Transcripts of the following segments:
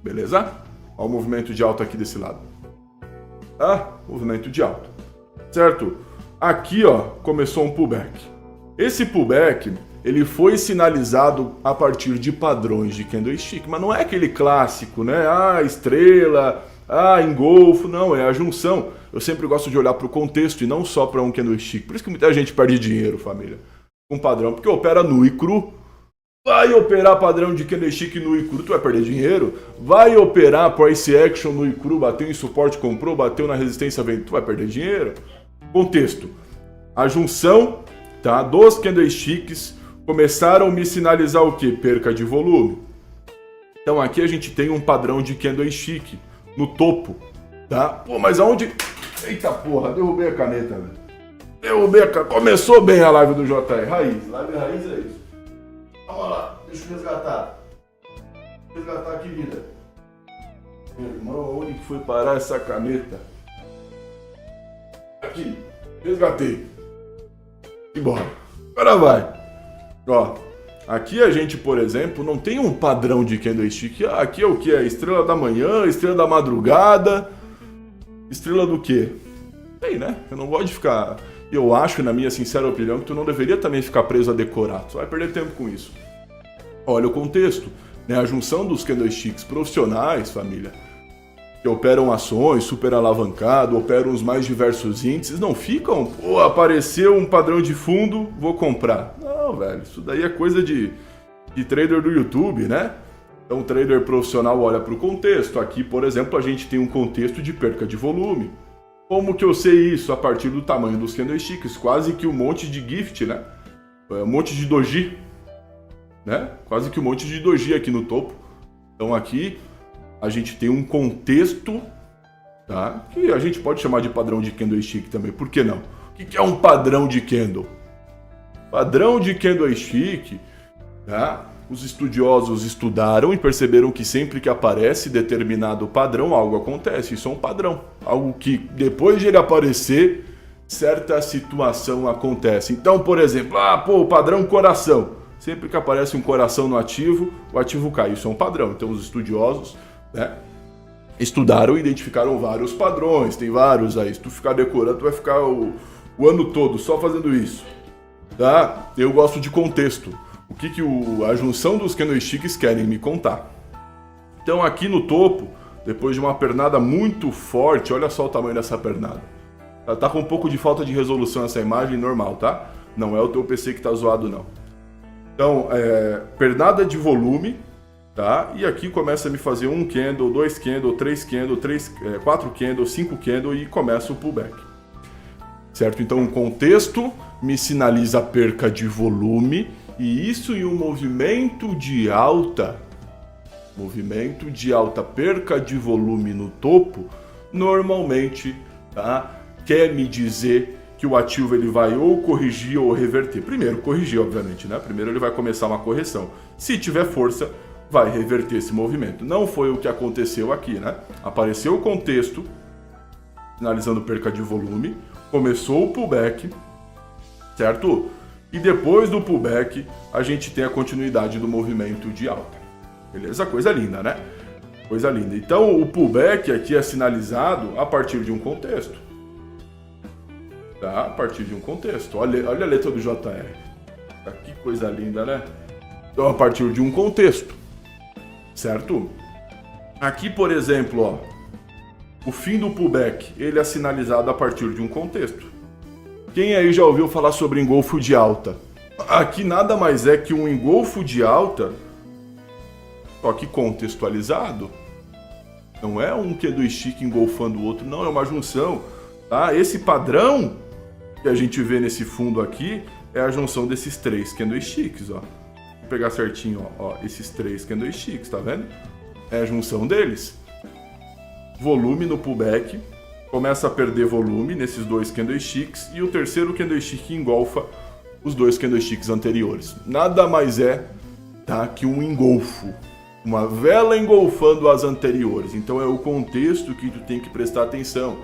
beleza? Olha o movimento de alta aqui desse lado. Tá? Movimento de alta. Certo? Aqui, ó, começou um pullback. Esse pullback, ele foi sinalizado a partir de padrões de candlestick, mas não é aquele clássico, né? Ah, estrela, engolfo, não, é a junção. Eu sempre gosto de olhar para o contexto e não só para um candlestick. Por isso que muita gente perde dinheiro, família, com padrão, porque opera nu e cru. Vai operar padrão de candlestick nu e cru, tu vai perder dinheiro. Vai operar price action nu e cru, bateu em suporte, comprou, bateu na resistência, vendeu, tu vai perder dinheiro. Contexto. A junção, tá, dos candlesticks começaram a me sinalizar o quê? Perca de volume. Então aqui a gente tem um padrão de candlestick no topo, tá? Pô, mas aonde... Eita porra, derrubei a caneta, velho. Derrubei a caneta. Começou bem a live do JR. Raiz. Live raiz é isso. Vamos lá, deixa eu resgatar. Resgatar aqui, vida. Meu irmão, onde que foi parar essa caneta? Aqui. Resgatei. Embora. Agora vai. Ó, aqui a gente, por exemplo, não tem um padrão de candlestick. Ah, aqui é o que? É estrela da manhã, estrela da madrugada, estrela do quê? Tem, né? Eu não gosto de ficar... Eu acho, na minha sincera opinião, que tu não deveria também ficar preso a decorar. Tu vai perder tempo com isso. Olha o contexto, né? A junção dos candlesticks profissionais, família, que operam ações, super alavancado, operam os mais diversos índices, não ficam, pô, apareceu um padrão de fundo, vou comprar. Não, velho, isso daí é coisa de trader do YouTube, né? Então o trader profissional olha para o contexto. Aqui, por exemplo, a gente tem um contexto de perca de volume. Como que eu sei isso? A partir do tamanho dos candlesticks, quase que um monte de gift, né? Um monte de doji, né? Quase que um monte de doji aqui no topo. Então aqui a gente tem um contexto, tá? Que a gente pode chamar de padrão de candlestick também, por que não? O que é um padrão de candle? Padrão de candlestick, tá? Os estudiosos estudaram e perceberam que sempre que aparece determinado padrão, algo acontece. Isso é um padrão. Algo que, depois de ele aparecer, certa situação acontece. Então, por exemplo, o padrão coração. Sempre que aparece um coração no ativo, o ativo cai. Isso é um padrão. Então, os estudiosos, né, estudaram e identificaram vários padrões. Tem vários aí. Se tu ficar decorando, tu vai ficar o ano todo só fazendo isso. Tá? Eu gosto de contexto. O que a junção dos candlesticks querem me contar. Então aqui no topo, depois de uma pernada muito forte, olha só o tamanho dessa pernada. Ela tá com um pouco de falta de resolução essa imagem, normal, tá? Não é o teu PC que tá zoado, não. Então, pernada de volume, tá? E aqui começa a me fazer um candle, 2 candle, 3 candle, 4 candle, 5 candle e começa o pullback. Certo? Então o contexto me sinaliza a perca de volume. E isso em um movimento de alta, perca de volume no topo, normalmente, tá, quer me dizer que o ativo ele vai ou corrigir ou reverter. Primeiro corrigir, obviamente, né? Primeiro ele vai começar uma correção. Se tiver força, vai reverter esse movimento. Não foi o que aconteceu aqui, né? Apareceu o contexto, sinalizando perca de volume, começou o pullback, certo? E depois do pullback, a gente tem a continuidade do movimento de alta. Beleza? Coisa linda, né? Coisa linda. Então, o pullback aqui é sinalizado a partir de um contexto. Tá? A partir de um contexto. Olha a letra do JR. Tá, que coisa linda, né? Então, a partir de um contexto. Certo? Aqui, por exemplo, ó, o fim do pullback, ele é sinalizado a partir de um contexto. Quem aí já ouviu falar sobre engolfo de alta? Aqui nada mais é que um engolfo de alta, só que contextualizado. Não é um candlestick engolfando o outro, não, é uma junção. Tá? Esse padrão que a gente vê nesse fundo aqui é a junção desses 3 candlesticks. Ó. Vou pegar certinho, ó, esses 3 candlesticks, tá vendo? É a junção deles. Volume no pullback. Começa a perder volume nesses 2 candlesticks e o terceiro candlestick engolfa os 2 candlesticks anteriores. Nada mais é, tá, que um engolfo, uma vela engolfando as anteriores. Então é o contexto que tu tem que prestar atenção,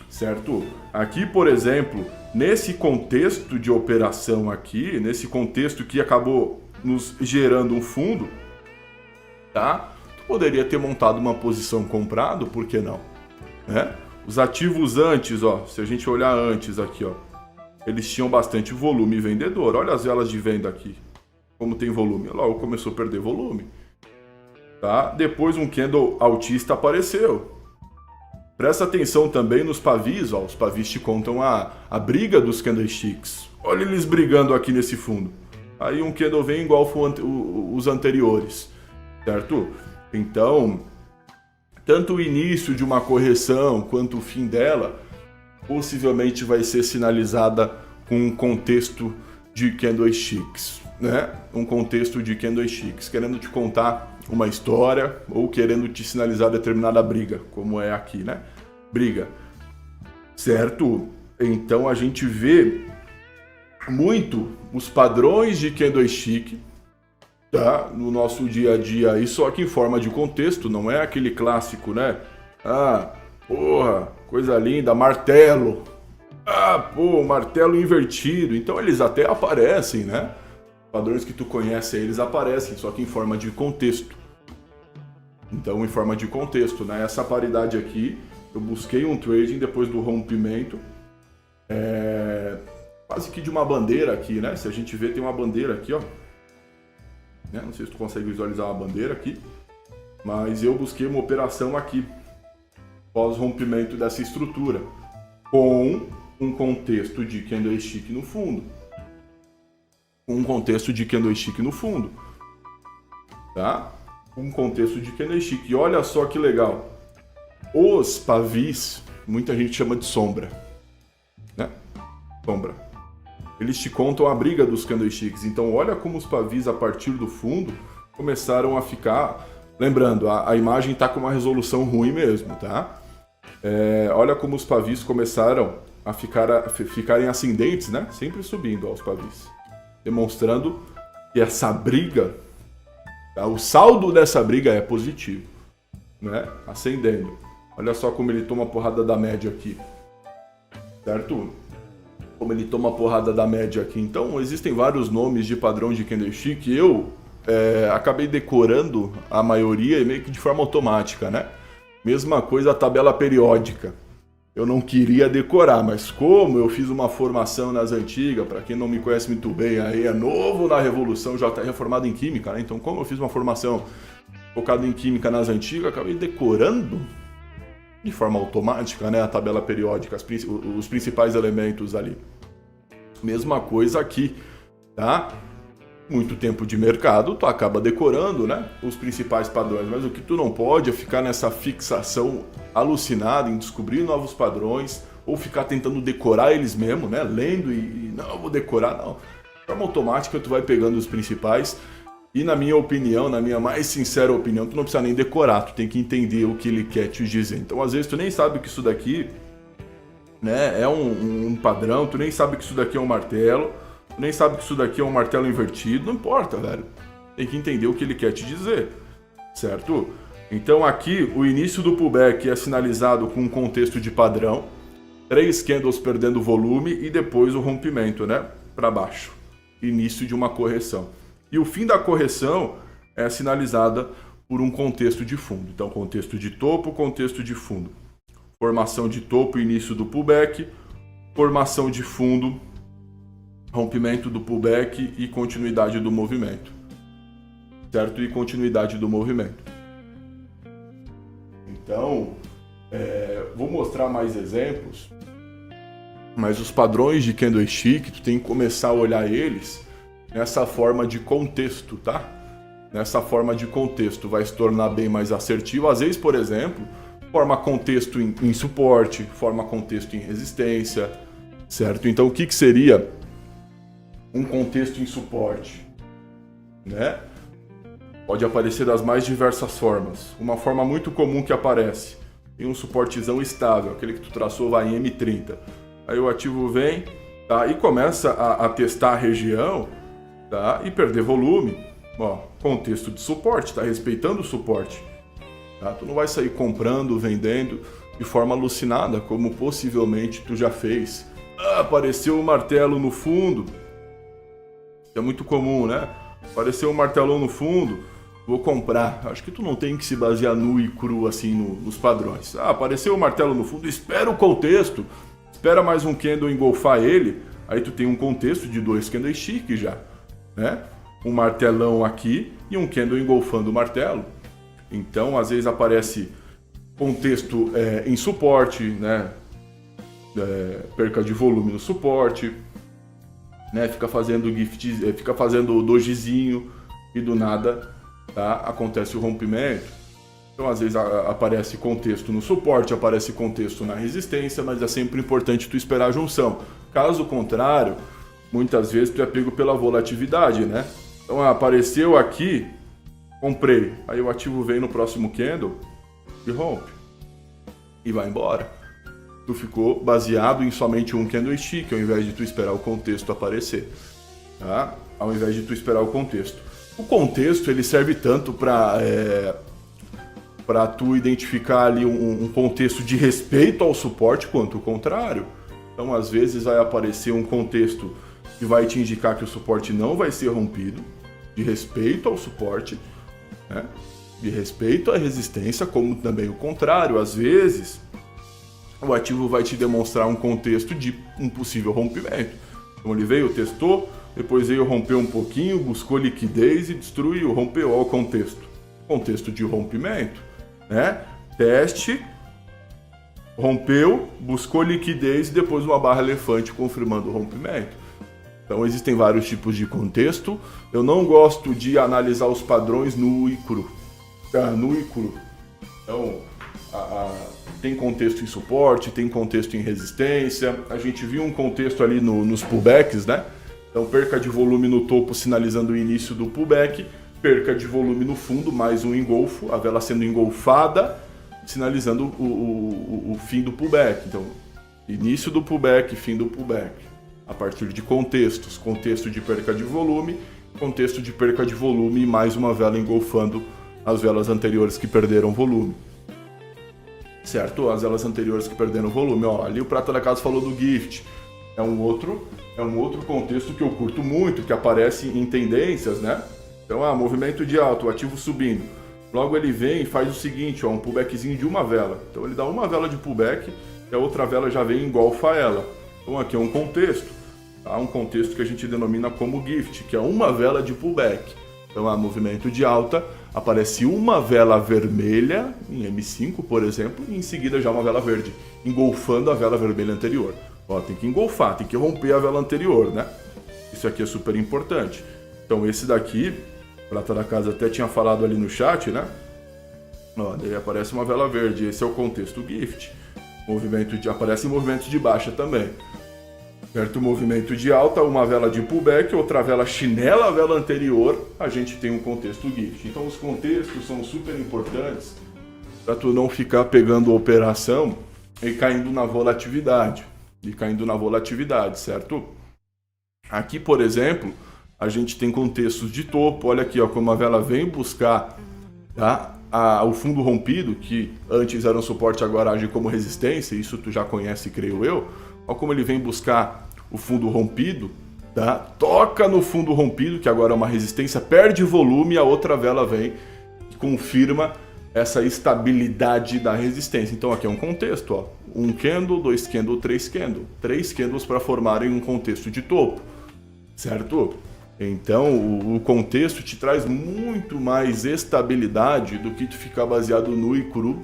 certo? Aqui, por exemplo, nesse contexto de operação aqui, nesse contexto que acabou nos gerando um fundo, tá? Tu poderia ter montado uma posição comprado, por que não? Né? Os ativos antes, ó, se a gente olhar antes aqui, ó, eles tinham bastante volume vendedor. Olha as velas de venda aqui, como tem volume. Logo começou a perder volume. Tá? Depois um candle altista apareceu. Presta atenção também nos pavis, ó, os pavis te contam a briga dos candlesticks. Olha eles brigando aqui nesse fundo. Aí um candle vem igual os anteriores, certo? Então, tanto o início de uma correção quanto o fim dela, possivelmente vai ser sinalizada com um contexto de candlesticks, né? Um contexto de candlesticks, querendo te contar uma história ou querendo te sinalizar determinada briga, como é aqui, né? Briga, certo? Então a gente vê muito os padrões de candlestick, tá? No nosso dia a dia, e só que em forma de contexto, não é aquele clássico, né? Ah, porra, coisa linda, martelo. Ah, pô, martelo invertido. Então eles até aparecem, né? Padrões que tu conhece, eles aparecem, só que em forma de contexto. Então, em forma de contexto, né? Essa paridade aqui, eu busquei um trading depois do rompimento, quase que de uma bandeira aqui, né? Se a gente vê, tem uma bandeira aqui, ó. Né? Não sei se tu consegue visualizar uma bandeira aqui, mas eu busquei uma operação aqui, pós-rompimento dessa estrutura, com um contexto de candlestick no fundo. Um contexto de candlestick no fundo, tá? Um contexto de candlestick. E olha só que legal. Os pavis, muita gente chama de sombra, né? Sombra. Eles te contam a briga dos candlesticks. Então olha como os pavis a partir do fundo começaram a ficar... Lembrando, a imagem está com uma resolução ruim mesmo, tá? Olha como os pavis começaram a ficarem ascendentes, né? Sempre subindo, ó, os pavis. Demonstrando que essa briga, tá? O saldo dessa briga é positivo, né? Ascendendo. Olha só como ele toma a porrada da média aqui, certo? Como ele toma a porrada da média aqui. Então, existem vários nomes de padrão de candlestick. Eu acabei decorando a maioria meio que de forma automática, né? Mesma coisa a tabela periódica. Eu não queria decorar, mas como eu fiz uma formação nas antigas, para quem não me conhece muito bem, aí é novo na Revolução, já está reformado em Química, né? Então, como eu fiz uma formação focada em Química nas antigas, acabei decorando de forma automática, né, a tabela periódica, os principais elementos ali. Mesma coisa aqui, tá? Muito tempo de mercado, tu acaba decorando, né, os principais padrões, mas o que tu não pode é ficar nessa fixação alucinada em descobrir novos padrões ou ficar tentando decorar eles mesmo, né, lendo e não, vou decorar, não. De forma automática tu vai pegando os principais e na minha opinião, na minha mais sincera opinião, tu não precisa nem decorar, tu tem que entender o que ele quer te dizer. Então às vezes tu nem sabe que isso daqui, né, é um padrão, tu nem sabe que isso daqui é um martelo, nem sabe que isso daqui é um martelo invertido, não importa, velho. Tem que entender o que ele quer te dizer, certo? Então aqui, o início do pullback é sinalizado com um contexto de padrão, 3 candles perdendo volume e depois o rompimento, né, para baixo. Início de uma correção. E o fim da correção é sinalizada por um contexto de fundo. Então, contexto de topo, contexto de fundo. Formação de topo, início do pullback, formação de fundo, rompimento do pullback e continuidade do movimento, certo? E continuidade do movimento. Então, vou mostrar mais exemplos, mas os padrões de candlestick, tu tem que começar a olhar eles nessa forma de contexto, tá? Nessa forma de contexto, vai se tornar bem mais assertivo. Às vezes, por exemplo, forma contexto em suporte, forma contexto em resistência, certo? Então, o que seria um contexto em suporte, né? Pode aparecer das mais diversas formas. Uma forma muito comum que aparece em um suportezão estável, aquele que tu traçou vai em M30. Aí o ativo vem, tá? E começa a testar a região, tá? E perder volume. Ó, contexto de suporte, tá respeitando o suporte. Tá? Tu não vai sair comprando, vendendo de forma alucinada, como possivelmente tu já fez. Ah, apareceu um martelo no fundo. É muito comum, né? Apareceu um martelão no fundo, vou comprar. Acho que tu não tem que se basear nu e cru assim nos padrões. Apareceu o martelo no fundo, espera o contexto, espera mais um candle engolfar ele, aí tu tem um contexto de 2 candlesticks já, né? Um martelão aqui e um candle engolfando o martelo. Então, às vezes aparece contexto em suporte, né? Perca de volume no suporte, né? Fica fazendo gift, fica fazendo dojizinho e do nada, tá? Acontece o rompimento. Então, às vezes aparece contexto no suporte, aparece contexto na resistência, mas é sempre importante tu esperar a junção. Caso contrário, muitas vezes tu é pego pela volatilidade, né? Então, apareceu aqui, comprei, aí o ativo vem no próximo candle e rompe e vai embora. Tu ficou baseado em somente um candlestick, ao invés de tu esperar o contexto aparecer, tá? Ao invés de tu esperar o contexto. O contexto, ele serve tanto para tu identificar ali um contexto de respeito ao suporte, quanto o contrário. Então, às vezes vai aparecer um contexto que vai te indicar que o suporte não vai ser rompido, de respeito ao suporte, né? De respeito à resistência, como também o contrário. Às vezes, o ativo vai te demonstrar um contexto de um possível rompimento. Então, ele veio, testou, depois veio romper um pouquinho, buscou liquidez e destruiu, rompeu. Olha o contexto. Contexto de rompimento, né? Teste, rompeu, buscou liquidez e depois uma barra elefante confirmando o rompimento. Então, existem vários tipos de contexto. Eu não gosto de analisar os padrões nu e cru. Nu e cru. Então, tem contexto em suporte, tem contexto em resistência. A gente viu um contexto ali nos pullbacks, né? Então, perca de volume no topo sinalizando o início do pullback, perca de volume no fundo, mais um engolfo, a vela sendo engolfada, sinalizando o fim do pullback. Então, início do pullback, fim do pullback. A partir de contextos, contexto de perca de volume, contexto de perca de volume e mais uma vela engolfando as velas anteriores que perderam volume. Certo? As velas anteriores que perderam volume. Ó, ali o Prata da Casa falou do gift. É um outro contexto que eu curto muito, que aparece em tendências, né? Então, movimento de alta, o ativo subindo. Logo ele vem e faz o seguinte, ó, um pullbackzinho de uma vela. Então ele dá uma vela de pullback e a outra vela já vem e engolfa ela. Então aqui é um contexto, tá? Um contexto que a gente denomina como gift, que é uma vela de pullback. Então, movimento de alta, aparece uma vela vermelha, em M5, por exemplo, e em seguida já uma vela verde, engolfando a vela vermelha anterior. Ó, tem que engolfar, tem que romper a vela anterior, né? Isso aqui é super importante. Então, esse daqui, Prata da Casa até tinha falado ali no chat, né? Ó, daí aparece uma vela verde, esse é o contexto gift. Aparece em movimento de baixa também. Certo? Movimento de alta, uma vela de pullback, outra vela chinela a vela anterior, a gente tem um contexto gift. Então os contextos são super importantes para tu não ficar pegando a operação e caindo na volatilidade. Certo? Aqui, por exemplo, a gente tem contextos de topo. Olha aqui, ó, como a vela vem buscar, tá? O fundo rompido, que antes era um suporte, agora age como resistência, isso tu já conhece, creio eu. Olha como ele vem buscar o fundo rompido, tá? Toca no fundo rompido, que agora é uma resistência, perde volume, e a outra vela vem e confirma essa estabilidade da resistência. Então aqui é um contexto, ó. Um candle, 2 candle, 3 candle. 3 candles para formarem um contexto de topo, certo? Então, o contexto te traz muito mais estabilidade do que tu ficar baseado nu e cru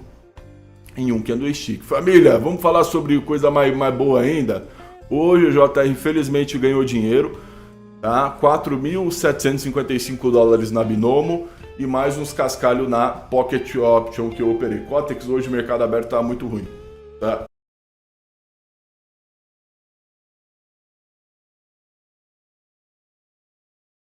em um candlestick. Família, vamos falar sobre coisa mais boa ainda? Hoje o JR infelizmente ganhou dinheiro, tá? $4.755 na Binomo e mais uns cascalhos na Pocket Option que eu operei. Cotex hoje o mercado aberto tá muito ruim, tá?